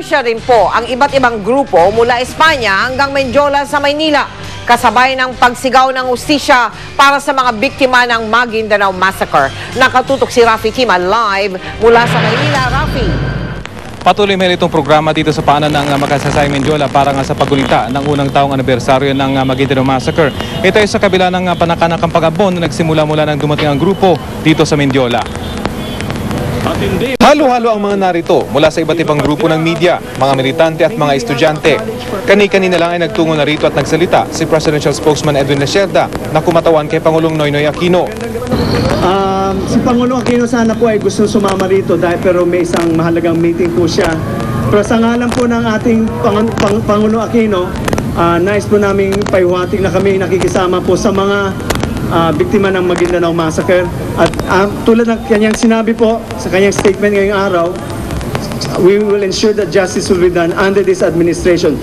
Dumarsya rin po ang iba't ibang grupo mula Espanya hanggang Mendiola sa Maynila, kasabay ng pagsigaw ng hustisya para sa mga biktima ng Maguindanao Massacre. Nakatutok si Rafi Tima live mula sa Maynila. Rafi. Patuloy may itong programa dito sa paanan ng Makasaysay Mendiola para nga sa pagulita ng unang taong anibersaryo ng Maguindanao Massacre. Ito ay sa kabila ng panakanakang pag-abon na nagsimula mula ng dumating ang grupo dito sa Mendiola. Halo-halo ang mga narito mula sa iba't ibang grupo ng media, mga militante at mga estudyante. Kani-kanina lang ay nagtungo na rito at nagsalita si Presidential Spokesman Edwin Lecerda na kumatawan kay Pangulong Noynoy Aquino. Si Pangulong Aquino sana po ay gustong sumama rito pero may isang mahalagang meeting po siya. Pero sa ngalan po ng ating Pangulong Aquino, nais po namin paiwatig na kami nakikisama po sa mga biktima ng Maguindanao Massacre. At tulad ng kanyang sinabi po sa kanyang statement ngayong araw, we will ensure that justice will be done under this administration.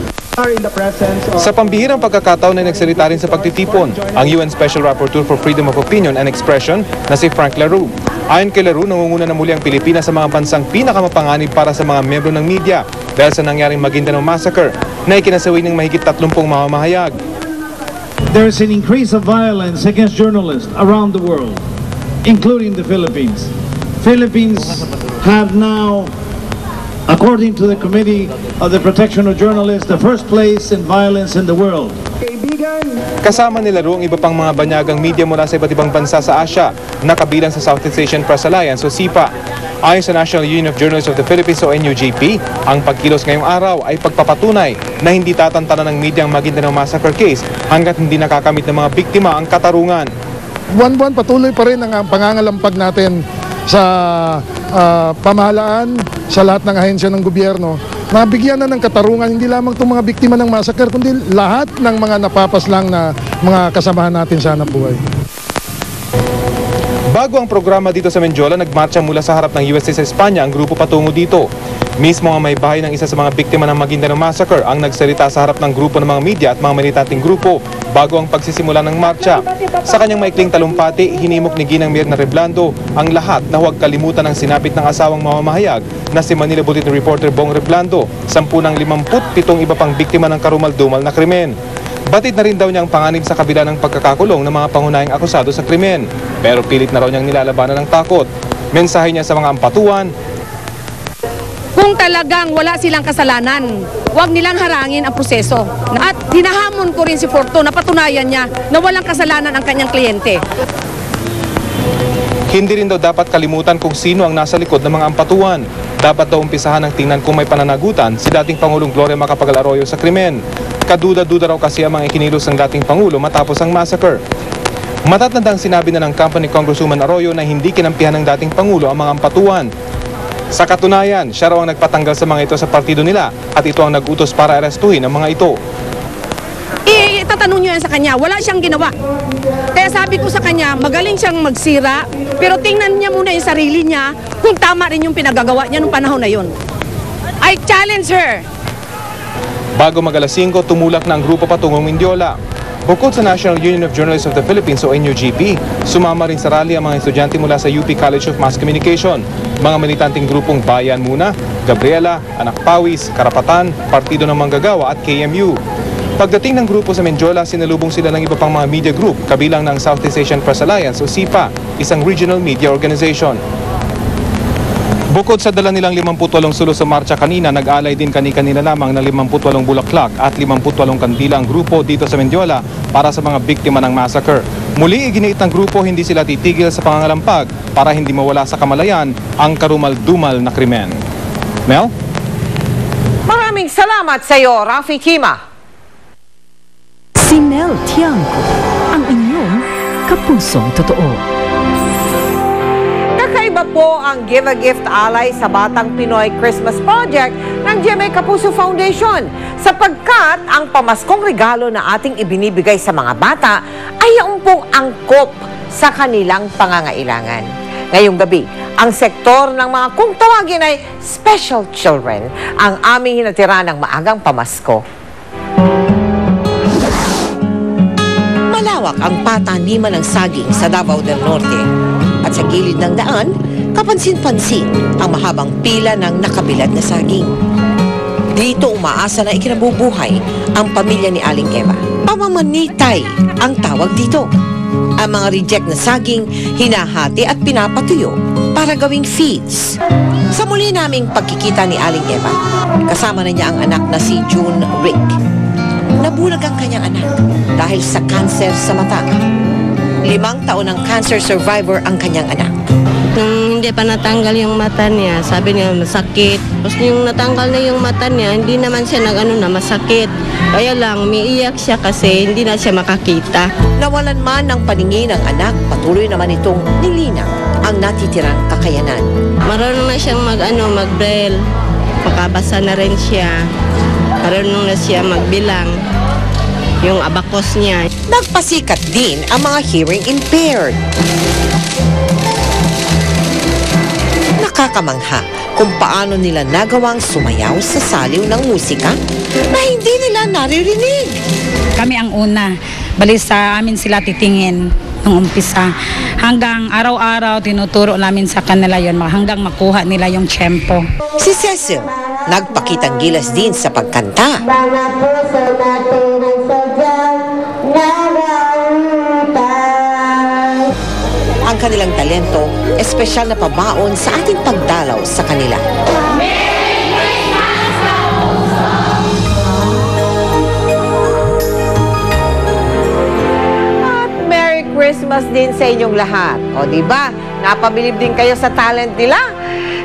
Sa pambihirang pagkakataon ay nagsalita rin sa pagtitipon ang UN Special Rapporteur for Freedom of Opinion and Expression na si Frank Laru. Ayon kay Laru, nangunguna na muli ang Pilipinas sa mga bansang pinakamapanganib para sa mga membro ng media dahil sa nangyaring Maguindanao Massacre na ikinasawi ng mahigit 30 mamamahayag. There is an increase of violence against journalists around the world, including the Philippines. Philippines have now, according to the Committee of the Protection of Journalists, the first place in violence in the world. Kasama nila ro ang iba pang mga banyagang media mula sa iba't ibang bansa sa Asia na kabilang sa Southeast Asian Press Alliance o SIPA. Ayon sa National Union of Journalists of the Philippines o NUJP, ang pagkilos ngayong araw ay pagpapatunay na hindi tatantanan ng media ang Maguindanao Massacre case hanggat hindi nakakamit ng mga biktima ang katarungan. Buwan-buwan patuloy pa rin ang pangangalampag natin sa pamahalaan, sa lahat ng ahensya ng gobyerno. Mabigyan na ng katarungan hindi lamang itong mga biktima ng massacre, kundi lahat ng mga napapaslang na mga kasamahan natin sa hanap buhay. Bago ang programa dito sa Mendiola, nagmarcha mula sa harap ng USA sa Espanya ang grupo patungo dito. Mismo ang may bahay ng isa sa mga biktima ng Maguindanao Massacre ang nagsalita sa harap ng grupo ng mga media at mga militanteng grupo bago ang pagsisimula ng marcha. Sa kanyang maikling talumpati, hinimok ni Ginang Mirna Reblando ang lahat na huwag kalimutan ang sinapit ng asawang mamamahayag na si Manila Bulletin reporter Bong Reblando, 10 ng 57 iba pang biktima ng karumal-dumal na krimen. Batid na rin daw niya ang panganib sa kabila ng pagkakakulong ng mga pangunahing akusado sa krimen. Pero pilit na raw niyang nilalabanan ng takot. Mensahe niya sa mga ampatuan: kung talagang wala silang kasalanan, huwag nilang harangin ang proseso. At hinahamon ko rin si Forto na patunayan niya na walang kasalanan ang kanyang kliyente. Hindi rin daw dapat kalimutan kung sino ang nasa likod ng mga ampatuan. Dapat daw umpisahan ng tingnan kung may pananagutan si dating Pangulong Gloria Macapagal Arroyo sa krimen. Kaduda-duda raw kasi ang mga ikinilos ng dating Pangulo matapos ang massacre. Matatandang sinabi na ng kampo ni Congresswoman Arroyo na hindi kinampihan ng dating Pangulo ang mga ampatuan. Sa katunayan, siya raw ang nagpatanggal sa mga ito sa partido nila at ito ang nag-utos para arestuhin ang mga ito. Itatanong nyo yan sa kanya, wala siyang ginawa. Kaya sabi ko sa kanya, magaling siyang magsira, pero tingnan niya muna yung sarili niya kung tama rin yung pinagagawa niya nung panahon na yun. I challenge her. Bago mag-alas 5, tumulak na ang grupo patungong Mendiola. Bukod sa National Union of Journalists of the Philippines o NUJP, sumama rin sa rally ang mga estudyante mula sa UP College of Mass Communication, mga militanteng grupong Bayan Muna, Gabriela, Anak Pawis, Karapatan, Partido ng Manggagawa at KMU. Pagdating ng grupo sa Mendiola, sinalubong sila ng iba pang mga media group kabilang ng Southeast Asian Press Alliance o SIPA, isang regional media organization. Bukod sa dala nilang 58 sulo sa marcha kanina, nag-alay din kani-kanina lamang ng 58 bulaklak at 58 kandila ang grupo dito sa Mendiola para sa mga biktima ng massacre. Muli iginiit ng grupo hindi sila titigil sa pangangalampag para hindi mawala sa kamalayan ang karumal-dumal na krimen. Mel? Maraming salamat sa iyo, Rafi Tima. Si Mel Tiangco, ang inyong kapusong totoo. Kakaiba po ang Give a Gift Ally sa Batang Pinoy Christmas Project ng GMA Kapuso Foundation sapagkat ang pamaskong regalo na ating ibinibigay sa mga bata ay yung pong angkop sa kanilang pangangailangan. Ngayong gabi, ang sektor ng mga kung tawagin ay special children ang aming hinatira ng maagang pamasko. Malawak ang pataniman ng saging sa Davao del Norte. At sa gilid ng daan, kapansin-pansin ang mahabang pila ng nakabilad na saging. Dito umaasa na ikinabubuhay ang pamilya ni Aling Eva. Pamamanitay ang tawag dito. Ang mga reject na saging, hinahati at pinapatuyo para gawing feeds. Sa muli naming pagkikita ni Aling Eva, kasama na niya ang anak na si June Rick. Nabulag ang kanyang anak dahil sa cancer sa mata. 5 taon ng cancer survivor ang kanyang anak. Nung hindi pa natanggal yung mata niya, sabi niya masakit. Tapos yung natanggal na yung mata niya, hindi naman siya na masakit. Kaya lang, umiiyak siya kasi hindi na siya makakita. Nawalan man ng paningin ang anak, patuloy naman itong nilinang ang natitirang kakayanan. Marunong na siyang mag-braille. Pakabasa na rin siya. Marunong na siya magbilang. Yung abakos niya. Nagpasikat din ang mga hearing impaired. Nakakamangha kung paano nila nagawang sumayaw sa saliw ng musika na hindi nila naririnig. Kami ang una. Bali sa amin sila titingin nung umpisa. Hanggang araw-araw tinuturo namin sa kanila yon hanggang makuha nila yung tempo. Si Cecil, nagpakitang gilas din sa pagkanta. Ang kanilang talento, espesyal na pabaon sa ating pagdalaw sa kanila. At Merry Christmas din sa inyong lahat. O diba, napabilib din kayo sa talent nila.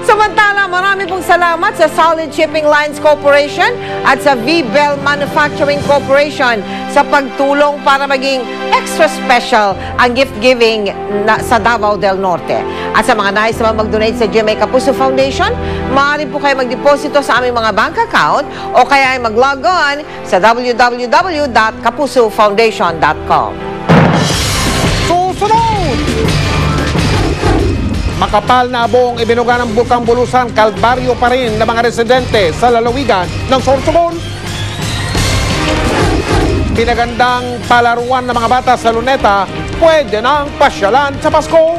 Samantala, marami pong salamat sa Solid Shipping Lines Corporation at sa V-Bell Manufacturing Corporation sa pagtulong para maging extra special ang gift giving sa Davao del Norte. At sa mga nais naman mag-donate sa GMA Kapuso Foundation, maaari po kayo mag-deposito sa aming mga bank account o kaya ay mag-log on sa www.kapusofoundation.com. Susunod! Makapal na abong ibinuga ng Bulkang Bulusan, kalbaryo pa rin ng mga residente sa lalawigan ng Sorsogon. Pinagandang palaruan ng mga bata sa Luneta, pwede nang pasyalan sa Pasko.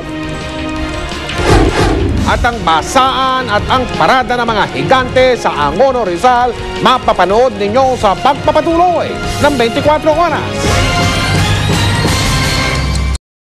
At ang basaan at ang parada ng mga higante sa Angono, Rizal, mapapanood ninyo sa pagpapatuloy ng 24 oras.